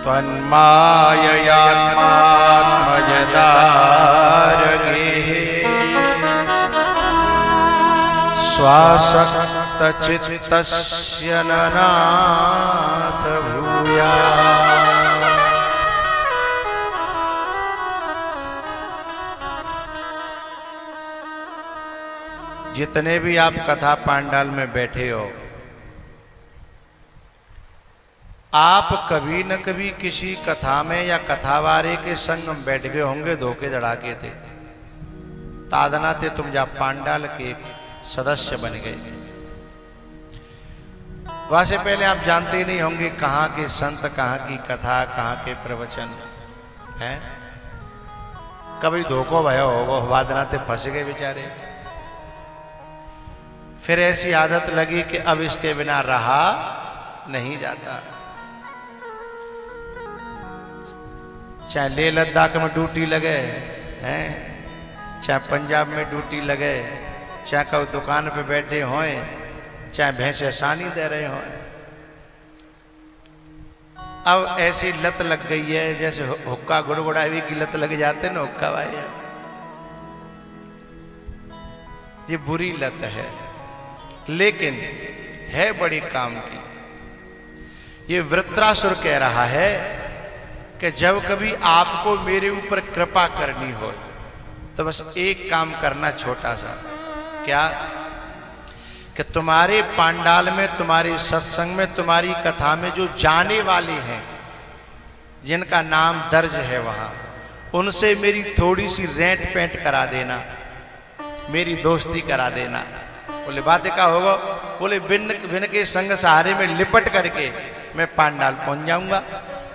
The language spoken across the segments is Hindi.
त्वन्माययात्मात्मजदारगे स्वासक्तचित्तस्य ननाथ भूयात्। जितने भी आप कथा पांडाल में बैठे हो, आप कभी न कभी किसी कथा में या कथावारे के संग में बैठ गए होंगे, धोखे धड़ाके थे, तादना थे तुम जा पांडाल के सदस्य बन गए। वहां से पहले आप जानते ही नहीं होंगे कहाँ के संत, कहाँ की कथा, कहाँ के प्रवचन हैं। कभी धोखो भयो हो, वादना थे फंस गए बेचारे। फिर ऐसी आदत लगी कि अब इसके बिना रहा नहीं जाता। चाहे लेह लद्दाख में ड्यूटी लगे हैं, चाहे पंजाब में ड्यूटी लगे, चाहे कोई दुकान पे बैठे हों, चाहे भैंसे सानी दे रहे हों, अब ऐसी लत लग गई है जैसे हुक्का गुड़गुड़ावी की लत लग जाते ना, हुक्का भाई, ये बुरी लत है, लेकिन है बड़ी काम की। ये वृत्रासुर कह रहा है कि जब कभी आपको मेरे ऊपर कृपा करनी हो तो बस एक काम करना छोटा सा, क्या कि तुम्हारे पांडाल में, तुम्हारे सत्संग में, तुम्हारी कथा में जो जाने वाले हैं, जिनका नाम दर्ज है वहां, उनसे मेरी थोड़ी सी रेंट पेंट करा देना, मेरी दोस्ती करा देना। बोले बातें क्या होगा? बोले बिन के संग सहारे में लिपट करके मैं पांडाल पहुंच जाऊंगा,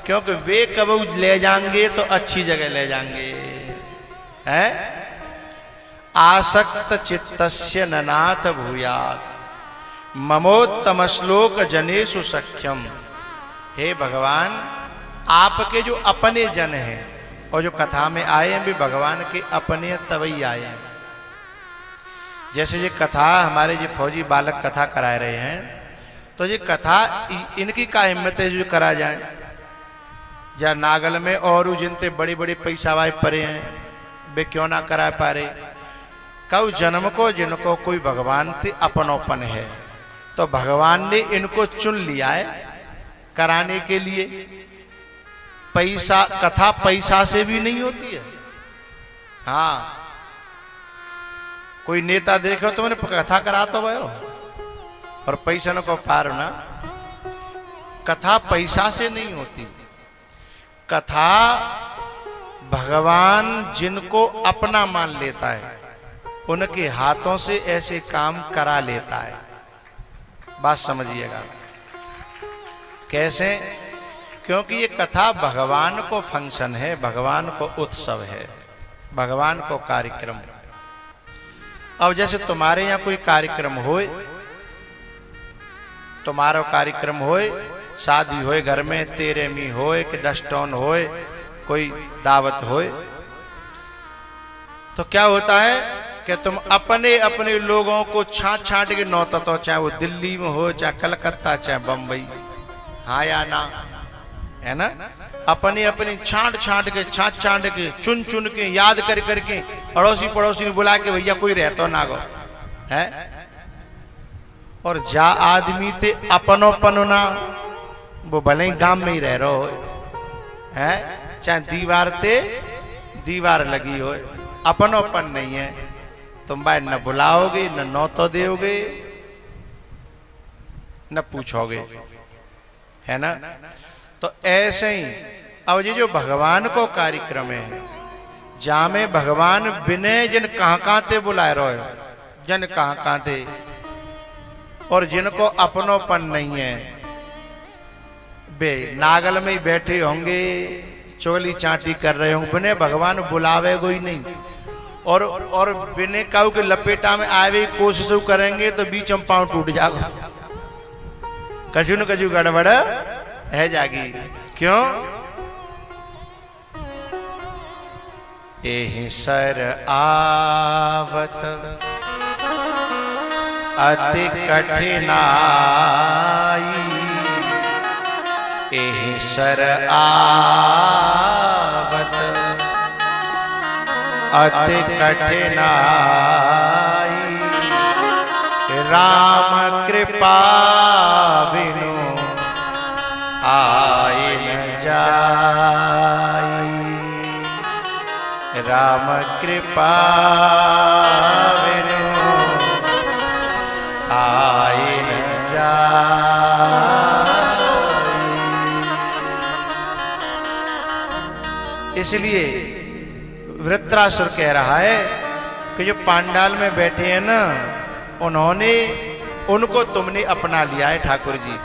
क्योंकि वे कब ले जाएंगे तो अच्छी जगह ले जाएंगे। हैं? आसक्त चित्तस्य ननाथ भूयात् ममोत्तम श्लोक जनेषु सख्यम। हे भगवान, आपके जो अपने जन हैं और जो कथा में आए हैं भी भगवान के अपने तवई आए हैं। जैसे ये कथा हमारे जो फौजी बालक कथा करा रहे हैं, तो ये कथा इनकी का हिम्मत है जो करा जाए। जा नागल में और जिनते बड़े बड़े पैसा वाए परे हैं, वे क्यों ना करा पा रहे? कऊ जन्म को जिनको कोई भगवान से अपनोपन है, तो भगवान ने इनको चुन लिया है कराने के लिए। पैसा, कथा पैसा से भी नहीं होती है। हाँ, कोई नेता देखो तो मैंने कथा करा तो भयो और पैसा न को पार ना। कथा पैसा से नहीं होती। कथा भगवान जिनको अपना मान लेता है, उनके हाथों से ऐसे काम करा लेता है। बात समझिएगा कैसे? क्योंकि ये कथा भगवान को फंक्शन है, भगवान को उत्सव है, भगवान को कार्यक्रम। अब जैसे तुम्हारे यहां कोई कार्यक्रम होए, तुम्हारा कार्यक्रम होए, शादी होए घर में, तेरेमी होए कि डस्टोन होए, कोई दावत होए, तो क्या होता है कि तुम अपने अपने लोगों को छांट छांट के नौता, तो चाहे वो दिल्ली में हो, चाहे कलकत्ता, चाहे बंबई, हाँ या ना, है ना? अपने अपने छांट छांट के, छांट छांट के, चुन चुन के, याद कर करके, अड़ोसी पड़ोसी ने बुला के भैया कोई रहतो ना गो है। और जा आदमी थे अपनोपन ना, वो भले ही गांव में ही रह रहो है, चाहे दीवार ते दीवार लगी हो, अपनोपन नहीं है। तुम भाई न बुलाओगे, न नौतो दोगे, न पूछोगे, है ना? तो ऐसे ही अब ये जो भगवान को कार्यक्रम है, जहां में भगवान बिने जिन कहां थे बुलाए रहो, जन कहां थे, और जिनको अपनोपन नहीं है, बे नागल में ही बैठे होंगे, चोली चाटी कर रहे होंगे, बिने भगवान बुलावे कोई नहीं, और बिने काऊ के लपेटा में आवे कोशिश करेंगे तो बीच में पांव टूट जाएगा, कजू न कजू गड़बड़ है जागी। क्यों? एहि सर आवत अति कठिनाई, एहि सर आवत अति कठिनाई, राम कृपा बिनु आए न जाई, राम कृपा बिनु आए न जाई। इसलिए वृत्रासुर कह रहा है कि जो पांडाल में बैठे हैं ना, उनको तुमने अपना लिया है ठाकुर जी,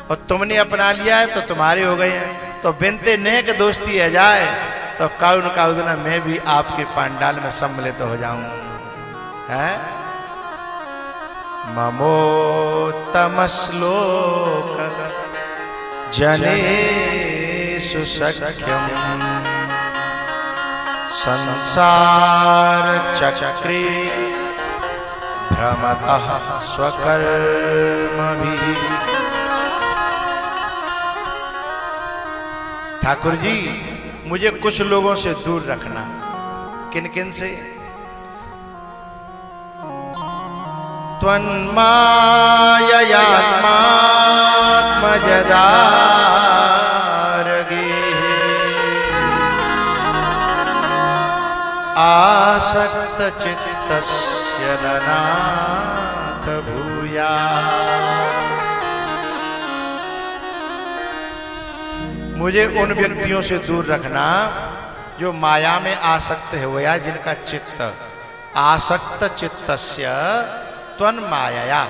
और तुमने अपना लिया है तो तुम्हारे हो गए हैं। तो बिनते नेक दोस्ती है जाए तो काउन काउदना मैं भी आपके पांडाल में सम्मिलित हो जाऊं। हैं ममोत्तमश्लोक जनेषु सख्यम संसार चक्रे भ्रमतः स्वकर्मभिः। ठाकुर जी मुझे कुछ लोगों से दूर रखना। किन किन से? त्वन्माययात्मात्मजदारगे आसक्त चित्तस्य ननाथ भूया। मुझे उन व्यक्तियों से दूर रखना जो माया में आसक्त है, हुआ जिनका चित्त आसक्त चित्तस्य त्वन्मायया,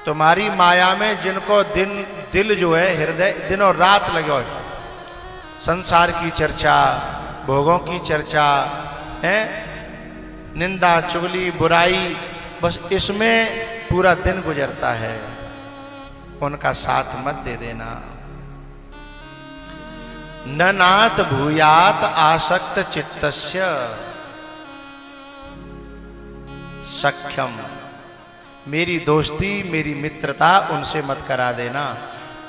तुम्हारी माया में जिनको दिल जो है हृदय दिन और रात लगे हो, संसार की चर्चा, भोगों की चर्चा है, निंदा चुगली बुराई, बस इसमें पूरा दिन गुजरता है, उनका साथ मत दे देना। न नाथ भूयात आसक्त चित्तस्य सख्यम, मेरी दोस्ती मेरी मित्रता उनसे मत करा देना,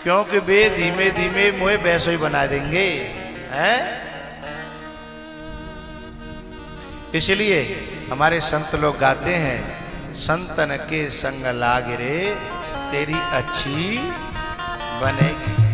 क्योंकि वे धीमे धीमे मुझे वैसे ही बना देंगे। हैं? इसलिए हमारे संत लोग गाते हैं, संतन के संग लाग रे तेरी अच्छी बनेगी।